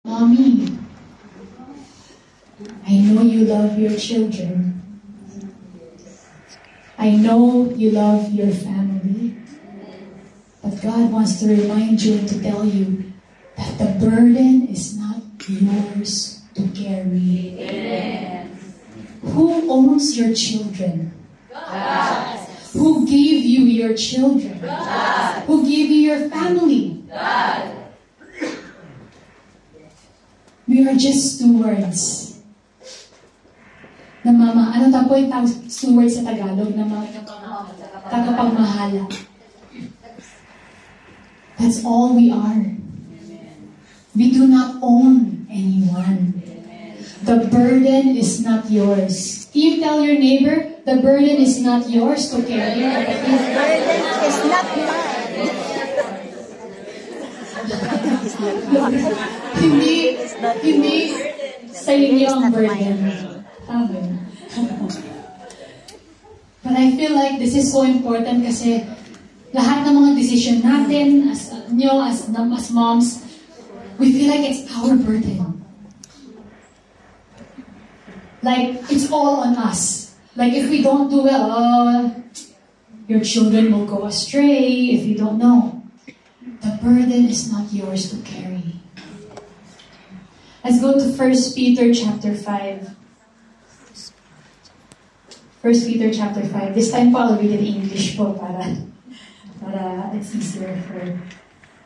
Mommy, I know you love your children. I know you love your family. But God wants to remind you and to tell you that the burden is not yours to carry. Amen. Who owns your children? God. Who gave you your children? God. Who gave you your family? God. We are just stewards. Na mama, ano ta po yung steward sa Tagalog? Na tagapagmahala. That's all we are. We do not own anyone. The burden is not yours. Can you tell your neighbor, the burden is not yours to carry? The burden is not mine. Hindi sa inyo ang burden. But I feel like this is so important kasi lahat ng mga decision natin as moms, we feel like it's our burden. Like, it's all on us. Like, if we don't do well, your children will go astray if you don't know. The burden is not yours to carry. Let's go to 1 Peter chapter 5. 1 Peter chapter 5. This time po, I'll read in English po para it's easier for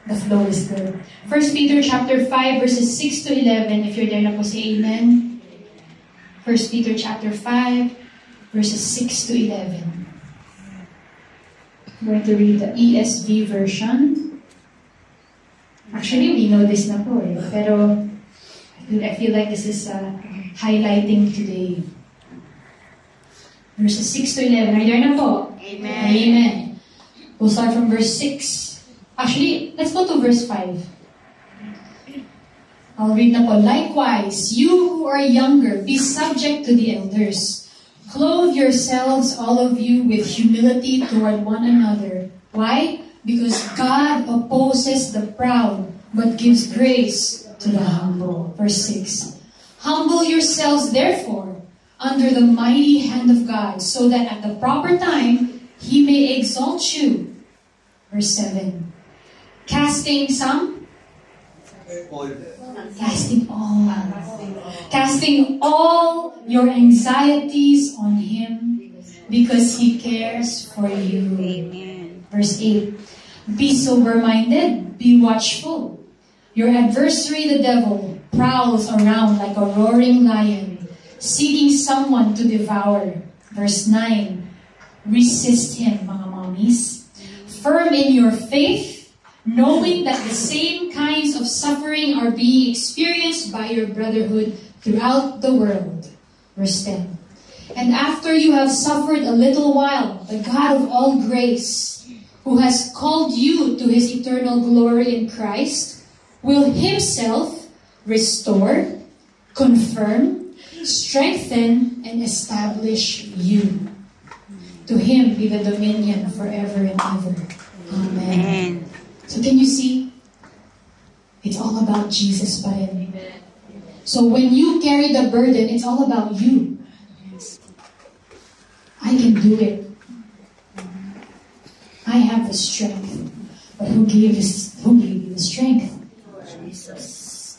the flow is good. 1 Peter chapter 5 verses 6 to 11. If you're there na po, say amen. 1 Peter chapter 5 verses 6 to 11. I'm going to read the ESV version. Actually, we know this na po eh. Pero I feel like this is highlighting today. Verses 6 to 11. Are you there na po? Amen. Amen. We'll start from verse 6. Actually, let's go to verse 5. I'll read na po. Likewise, you who are younger, be subject to the elders. Clothe yourselves, all of you, with humility toward one another. Why? Because God opposes the proud, but gives grace to the humble. Verse 6. Humble yourselves, therefore, under the mighty hand of God, so that at the proper time, He may exalt you. Verse 7. Casting all your anxieties on Him, because He cares for you. Amen. Verse 8. Be sober-minded, be watchful. Your adversary, the devil, prowls around like a roaring lion, seeking someone to devour. Verse 9. Resist him, mga mommies. Firm in your faith, knowing that the same kinds of suffering are being experienced by your brotherhood throughout the world. Verse 10. And after you have suffered a little while, the God of all grace, who has called you to His eternal glory in Christ, will Himself restore, confirm, strengthen, and establish you. To Him be the dominion forever and ever. Amen. So can you see? It's all about Jesus pa rin. So when you carry the burden, it's all about you. I can do it. I have the strength. But who gave you the strength? Jesus.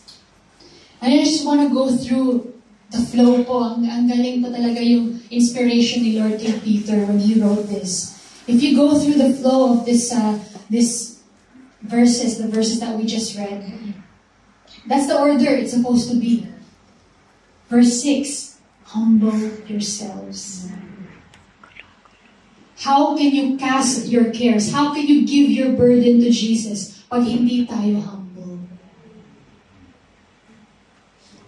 And I just want to go through the flow po. Ang galing po talaga yung inspiration ni Lord kay Peter when he wrote this. If you go through the flow of this verses, the verses that we just read, that's the order it's supposed to be. Verse 6, humble yourselves. How can you cast your cares? How can you give your burden to Jesus pag hindi tayo humble?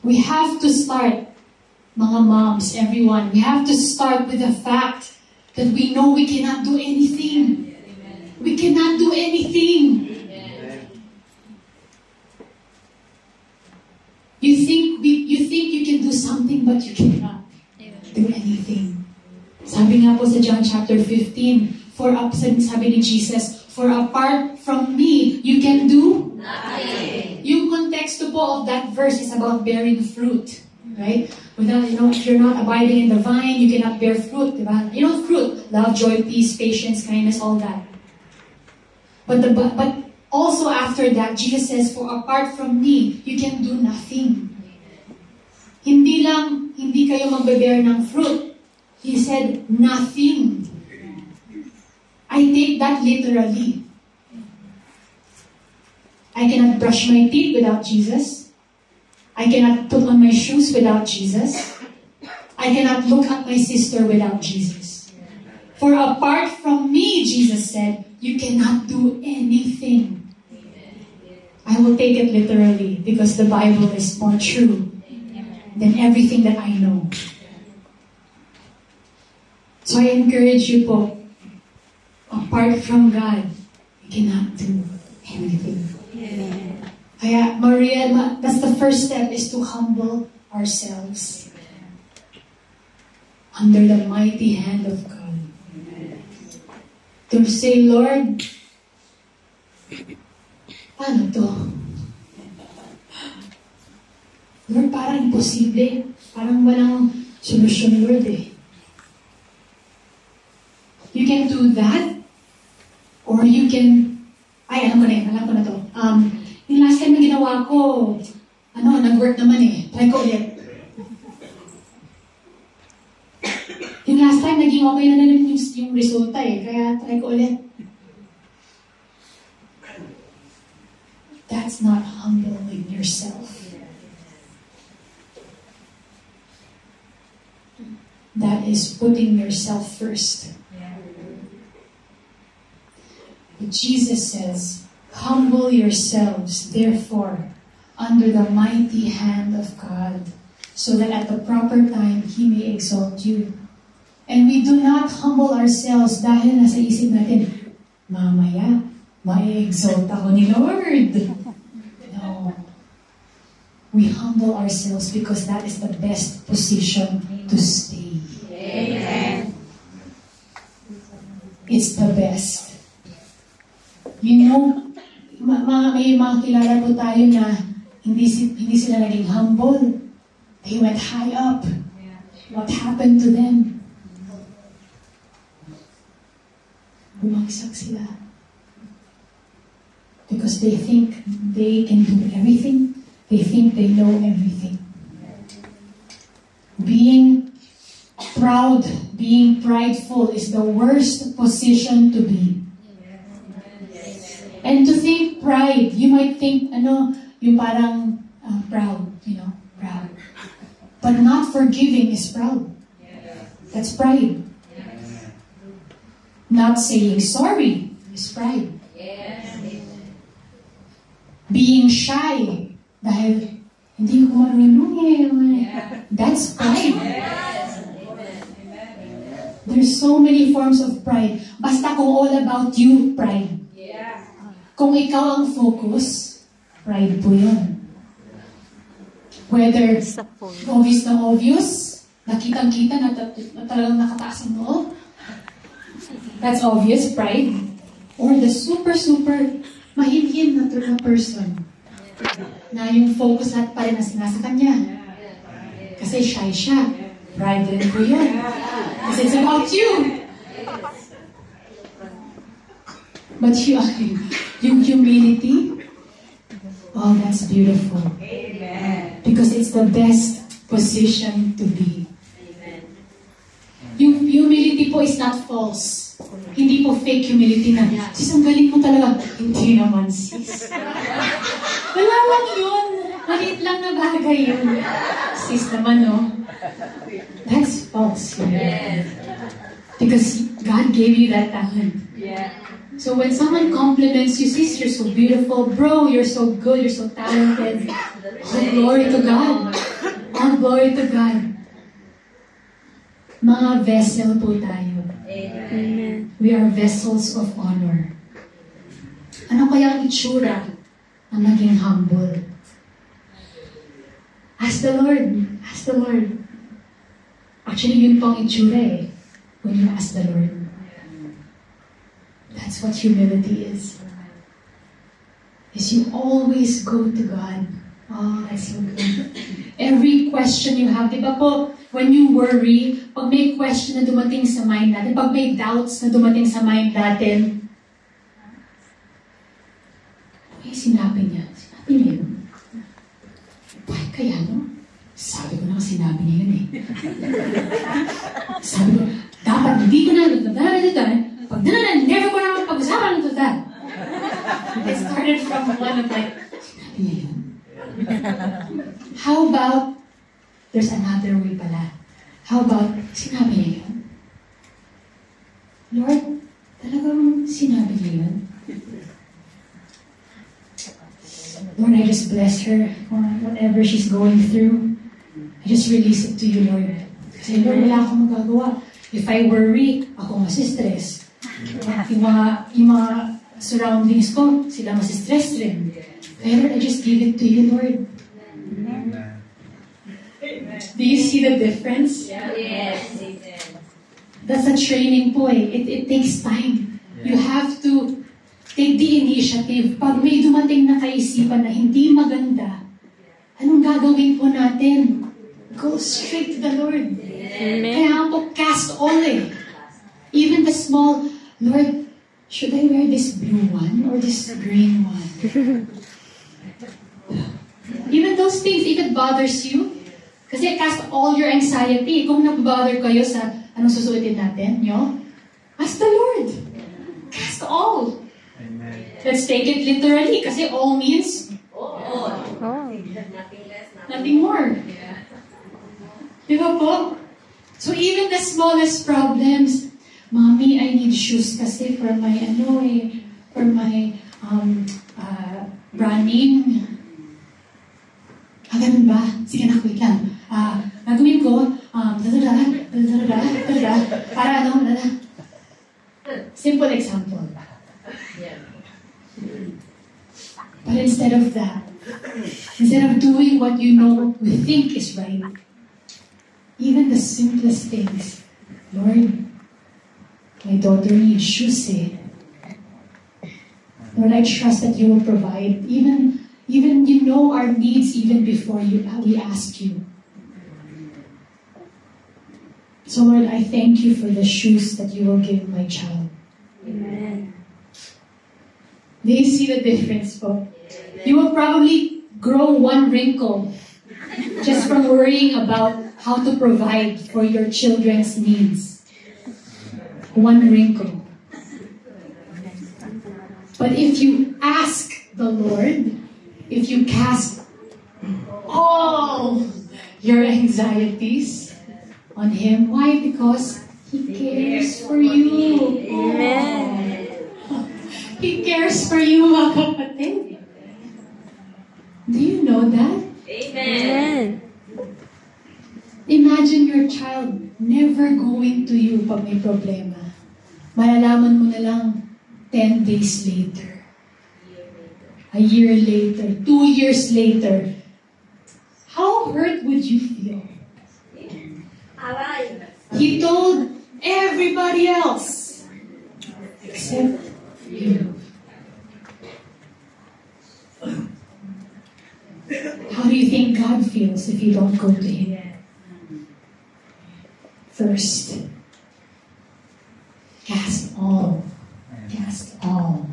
We have to start, mga moms, everyone, we have to start with the fact that we know we cannot do anything. We cannot do anything. You think you can do something, but you cannot do anything. Sabi nga po sa John chapter 15, sabi ni Jesus, for apart from me, you can do nothing. Yung context po po of that verse is about bearing fruit. Right? Without, if you're not abiding in the vine, you cannot bear fruit. Diba? Fruit. Love, joy, peace, patience, kindness, all that. But also after that, Jesus says, for apart from me, you can do nothing. Hindi kayo magbe-bear ng fruit. He said, nothing. I take that literally. I cannot brush my teeth without Jesus. I cannot put on my shoes without Jesus. I cannot look at my sister without Jesus. For apart from me, Jesus said, you cannot do anything. I will take it literally because the Bible is more true than everything that I know. So I encourage you po, apart from God, you cannot do anything. Kaya, Maria, that's the first step, is to humble ourselves under the mighty hand of God. To say, Lord, paano to? Lord, parang imposible. Parang walang solusyon, Lord eh. You can do that, or you can, alam ko na to. Yung last time na ginawa ko, nag-work naman eh. Try ko ulit. Yung last time, naging okay na naman yung resulta eh. Kaya try ko ulit. That's not humbling yourself. That is putting yourself first. But Jesus says, humble yourselves, therefore, under the mighty hand of God, so that at the proper time, He may exalt you. And we do not humble ourselves dahil nasa isip natin, mamaya, ma-exalt ako ni Lord. No. We humble ourselves because that is the best position to stay. Amen. It's the best. May mga kilala po tayo na hindi sila naging humble. They went high up. What happened to them? Bumagsak sila. Because they think they can do everything. They think they know everything. Being proud, being prideful is the worst position to be. And to think pride, you might think, yung parang proud, proud. But not forgiving is proud. That's pride. Not saying sorry is pride. Being shy, dahil hindi ko marunong that's pride. There's so many forms of pride. Basta kung all about you, pride. Kung ikaw ang focus, pride po yun. Whether obvious na obvious, nakitang-kita na talagang nakataas ang noo, that's obvious, pride. Or the super mahimhim na person na yung focus natin pa rin nasa kanya. Kasi shy siya. Pride din po yun. Kasi it's about you. But yung humility, oh, that's beautiful. Amen. Because it's the best position to be. Yung humility po is not false. Hindi po fake humility na, sis, ang galing mo talaga. Hindi naman, sis. Wala lang yun. Maliit lang na bagay yun. Sis naman, no? That's false humility. Because God gave you that talent. Yeah. So when someone compliments you, sis, you're so beautiful. Bro, you're so good, you're so talented. All glory to God. All glory to God. Mga vessel po tayo. Amen. We are vessels of honor. Ano kaya ang itsura na maging humble? Ask the Lord. Ask the Lord. Actually, yun po ang itsura when you ask the Lord. That's what humility is. Is you always go to God Oh, that's so good. Every question you have, di ba po, when you worry, pag may question na dumating sa mind natin, pag may doubts na dumating sa mind natin, sinabi niya yun. Bakit kaya, no? Sabi ko na sinabi niya yun eh. Sabi ko, dapat hindi ko na pag never ko na pag-usapan ito that. I started from one of like, sinabi niya yun. How about, there's another way pala. How about, sinabi niya yun? Lord, talagang sinabi niya yun? Lord, I just bless her on whatever she's going through. I just release it to you, Lord. Kasi Lord, wala akong magagawa. If I worry, ako masistress. Yung mga surroundings ko, sila masistress rin. Kaya Lord, I just give it to you, Lord. Do you see the difference? Yes. That's a training po eh. It takes time. You have to take the initiative. Pag may dumating na kaisipan na hindi maganda, anong gagawin po natin? Go straight to the Lord. Amen. Kaya po, cast all eh. Even the small, Lord, should I wear this blue one or this green one? Even those things, if it bothers you, kasi cast all your anxiety. Kung nabother kayo sa anong susuotin natin, ask the Lord. Cast all. Amen. Let's take it literally, kasi all means nothing more. Di ba po? So even the smallest problems, Mommy, I need shoes kasi for my running. Ganun ba? Sige na, wait lang. Gagawin ko, para simple example. But instead of that, instead of doing what you think is right, even the simplest things, Lord, my daughter needs shoes. Lord, I trust that you will provide. Even you know our needs even before we ask you. So Lord, I thank you for the shoes that you will give my child. Amen. Do you see the difference, po? You will probably grow one wrinkle just from worrying about how to provide for your children's needs. One wrinkle. But if you ask the Lord, if you cast all your anxieties on Him, why? Because He cares for you. Amen. He cares for you, mga kapatid. Do you know that? Amen. Imagine your child never going to you pag may problema. Malalaman mo na lang 10 days later. A year later. 2 years later. How hurt would you feel? He told everybody else except you. How do you think God feels if you don't go to Him? First, cast all. Cast all.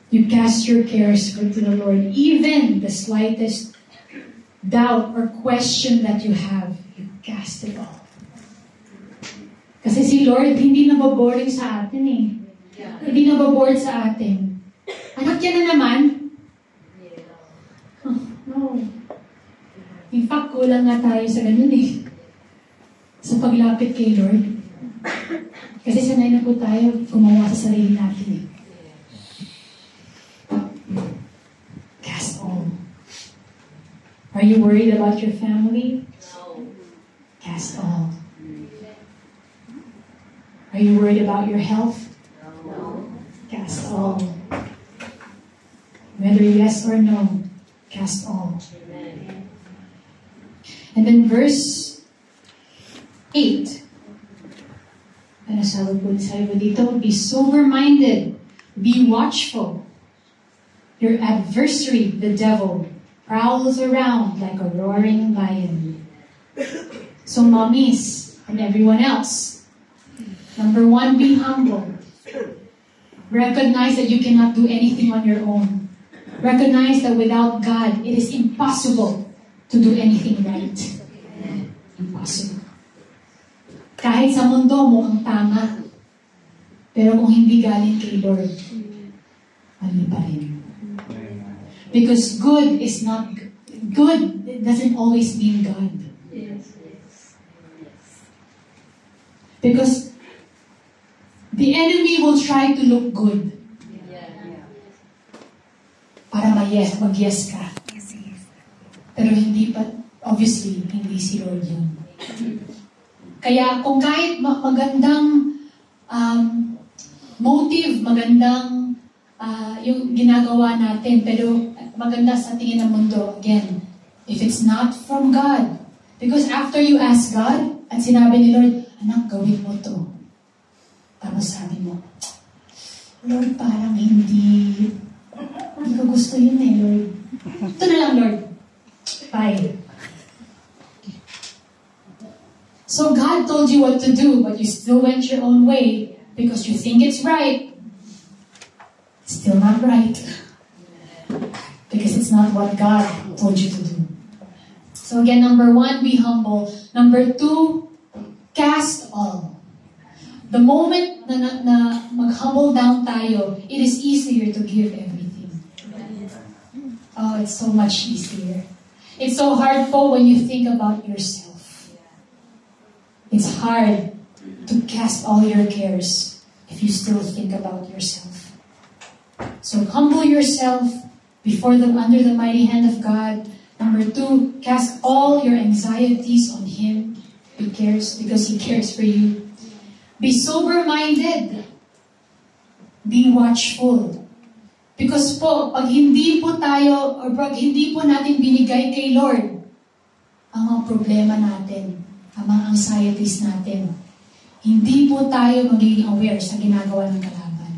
You cast your cares to the Lord. Even the slightest doubt or question that you have, you cast it all. Kasi si Lord, hindi nababoring sa atin eh. Hindi nababoard sa atin. Anak niya na naman. Oh, no. In fact, kulang nga tayo sa ganun eh. Sa paglapit kay Lord. Kasi sanay na po tayo gumawa sa sarili natin eh. Cast all. Are you worried about your family? No. Cast all. Are you worried about your health? No. Cast all. Whether yes or no, cast all. Amen. And then verse 8. Ano sabi po dito? Be sober-minded. Be watchful. Your adversary, the devil, prowls around like a roaring lion. So mommies and everyone else, number 1, be humble. Recognize that you cannot do anything on your own. Recognize that without God, it is impossible to do anything right. Impossible. Kahit sa mundo, mukhang tama. Pero kung hindi galing kay Lord, mali pa rin. Because good is not, good doesn't always mean God. Because the enemy will try to look good. Para mag-yes ka. Pero hindi pa, obviously, hindi si Lord yun. Kaya kung kahit magandang motive, magandang yung ginagawa natin, pero maganda sa tingin ng mundo, again, if it's not from God, because after you ask God, at sinabi ni Lord, anak, gawin mo to. Tapos sabi mo, Lord, parang hindi ko gusto yun eh, Lord. Ito na lang, Lord. Bye. So God told you what to do, but you still went your own way because you think it's right. It's still not right. Because it's not what God told you to do. So again, number 1, be humble. Number 2, cast all. The moment na mag-humble down tayo, it is easier to give everything. Oh, it's so much easier. It's so hard po when you think about yourself. It's hard to cast all your cares if you still think about yourself. So humble yourself under the mighty hand of God. Number 2, cast all your anxieties on Him. He cares because He cares for you. Be sober-minded. Be watchful. Because po, pag hindi po tayo, or pag hindi po natin binigay kay Lord, ang mga problema natin, ang mga anxieties natin, hindi po tayo magiging aware sa ginagawa ng kalaban.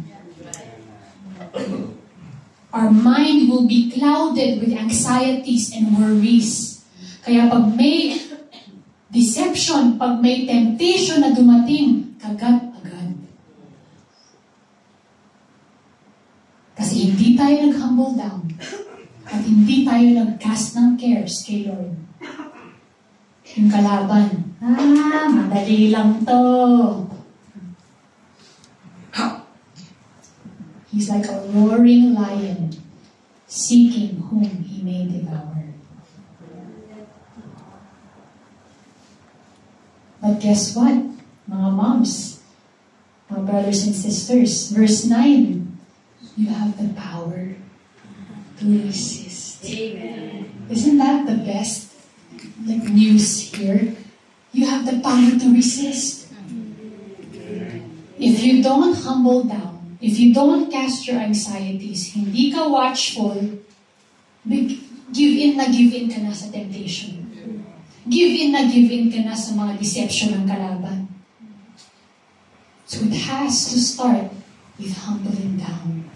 Our mind will be clouded with anxieties and worries. Kaya pag may deception, pag may temptation na dumating, kagat-agad. Kasi hindi tayo nag-humble down at hindi tayo nag-cast ng cares kay Lord. Yung kalaban, madali lang to. He's like a roaring lion, seeking whom he may devour. But guess what? Mga moms, mga brothers and sisters, verse 9, you have the power to resist. Amen. Isn't that the best news here? You have the power to resist. If you don't humble down, if you don't cast your anxieties, hindi ka watchful, give in ka na sa temptation. Give in ka na sa mga deception ng kalaban. So it has to start with humbling down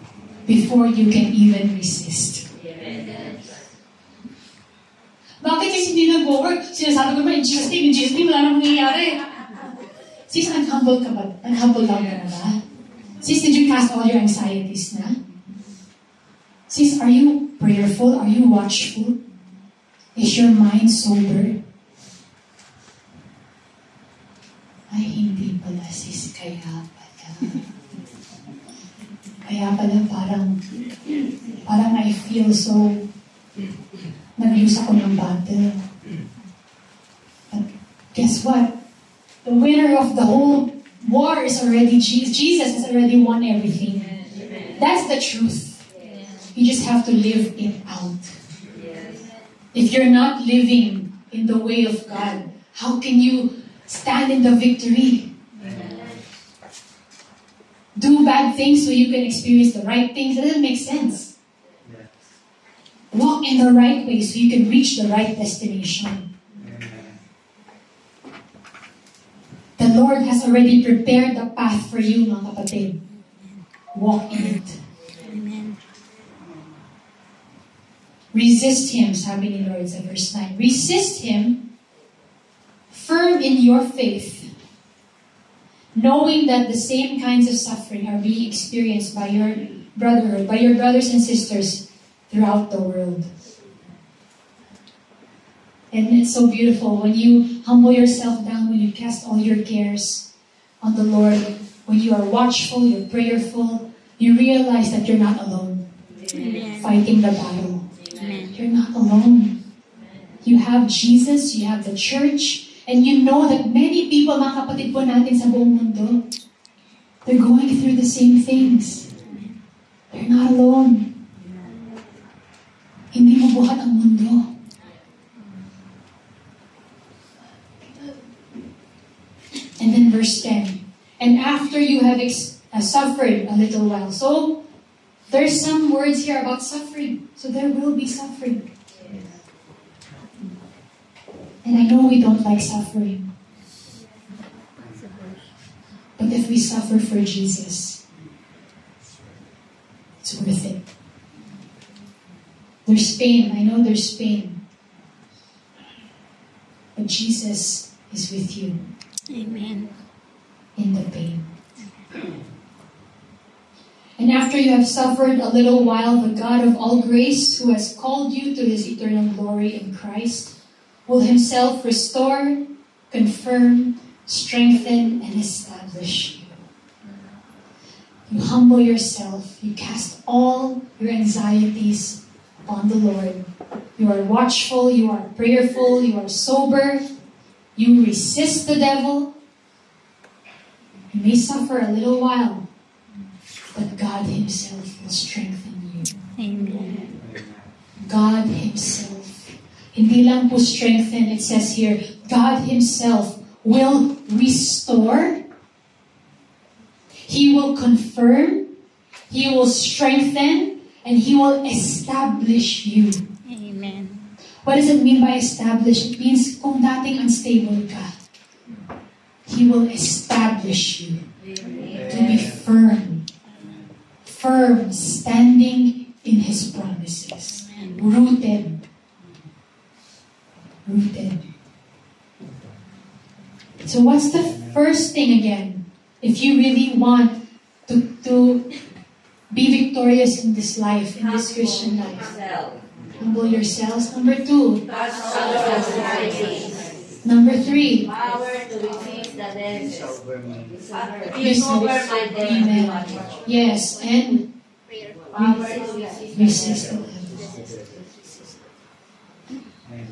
before you can even resist. Bakit kasi hindi nag-work? Sinasabi ko naman, in Jesus' name, wala nang mangyayari. Sis, nag-humble ka ba? Nag-humble down ka na ba? Sis, did you cast all your anxieties na? Sis, are you prayerful? Are you watchful? Is your mind sober? Ay, hindi pala, sis. Kaya pala parang I feel so, nag-use ako ng battle. But guess what? The winner of the whole war is already Jesus. Jesus has already won everything. That's the truth. You just have to live it out. If you're not living in the way of God, how can you stand in the victory? Do bad things so you can experience the right things. That doesn't make sense. Walk in the right way so you can reach the right destination. The Lord has already prepared the path for you, mga kapatid. Walk in it. Resist him, sabi ni Lord sa verse 9. Resist him, firm in your faith, knowing that the same kinds of suffering are being experienced by your brotherhood, by your brothers and sisters throughout the world. And it's so beautiful when you humble yourself down, when you cast all your cares on the Lord, when you are watchful, you're prayerful, you realize that you're not alone. Amen. Fighting the battle. Amen. You're not alone. You have Jesus, you have the church, and you know that many people, mga kapatid po natin sa buong mundo, they're going through the same things. They're not alone. Hindi mo buhat ang mundo. And then verse 10. And after you have suffered a little while. So, there's some words here about suffering. So there will be suffering. And I know we don't like suffering. But if we suffer for Jesus, it's worth it. There's pain. I know there's pain. But Jesus is with you. Amen. In the pain. And after you have suffered a little while, the God of all grace, who has called you to his eternal glory in Christ, will himself restore, confirm, strengthen, and establish you. You humble yourself. You cast all your anxieties upon the Lord. You are watchful. You are prayerful. You are sober. You resist the devil. You may suffer a little while, but God himself will strengthen you. Amen. God himself. Hindi lang po strengthen, it says here, God himself will restore. He will confirm. He will strengthen. And he will establish you. Amen. What does it mean by establish? It means kung dating unstable ka, he will establish you to be firm. Firm, standing in his promises. Rooted. Rooted. So what's the first thing again? If you really want to be victorious in this life, in this Christian life. Humble yourselves. Number 2. Number 3. Power to resist the devil. Amen. Yes, and Power to resist resist the the devil. devil.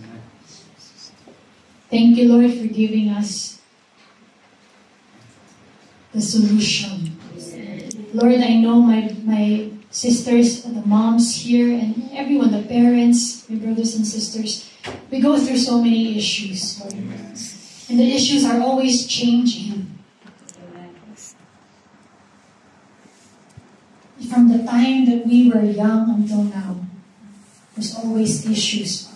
Thank you, Lord, for giving us the solution. Lord, I know my sisters, the moms here, and everyone, the parents, my brothers and sisters, we go through so many issues, Lord. And the issues are always changing. From the time that we were young until now, there's always issues.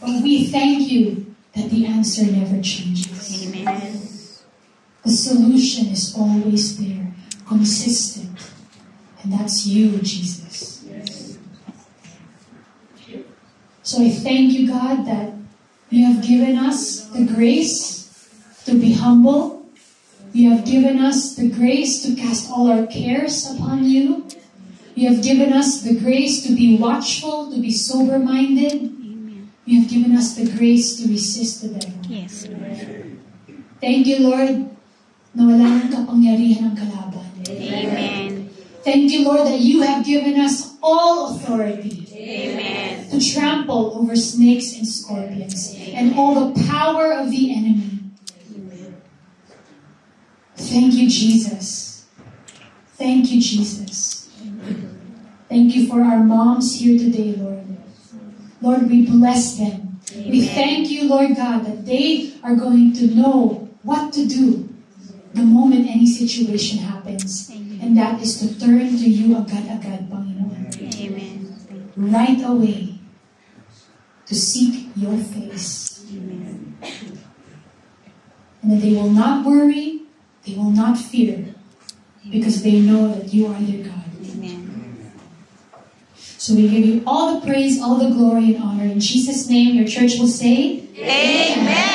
But we thank you that the answer never changes. Amen. The solution is always there, consistent. And that's you, Jesus. So I thank you, God, that you have given us the grace to be humble. You have given us the grace to cast all our cares upon you. You have given us the grace to be watchful, to be sober-minded. Amen. You have given us the grace to resist the devil. Yes, Lord. Thank you, Lord, na wala nang kapangyarihan ng kalaban. Amen. Thank you, Lord, that you have given us all authority Amen. to trample over snakes and scorpions and all the power of the enemy. Thank you, Jesus. Thank you, Jesus. Thank you for our moms here today, Lord. Lord, we bless them. We thank you, Lord God, that they are going to know what to do the moment any situation happens. And that is to turn to you agad-agad, Panginoon. Amen. Right away to seek your face. Amen. And that they will not worry, they will not fear, because they know that you are their God. Amen. So we give you all the praise, all the glory and honor. In Jesus' name, your church will say, Amen.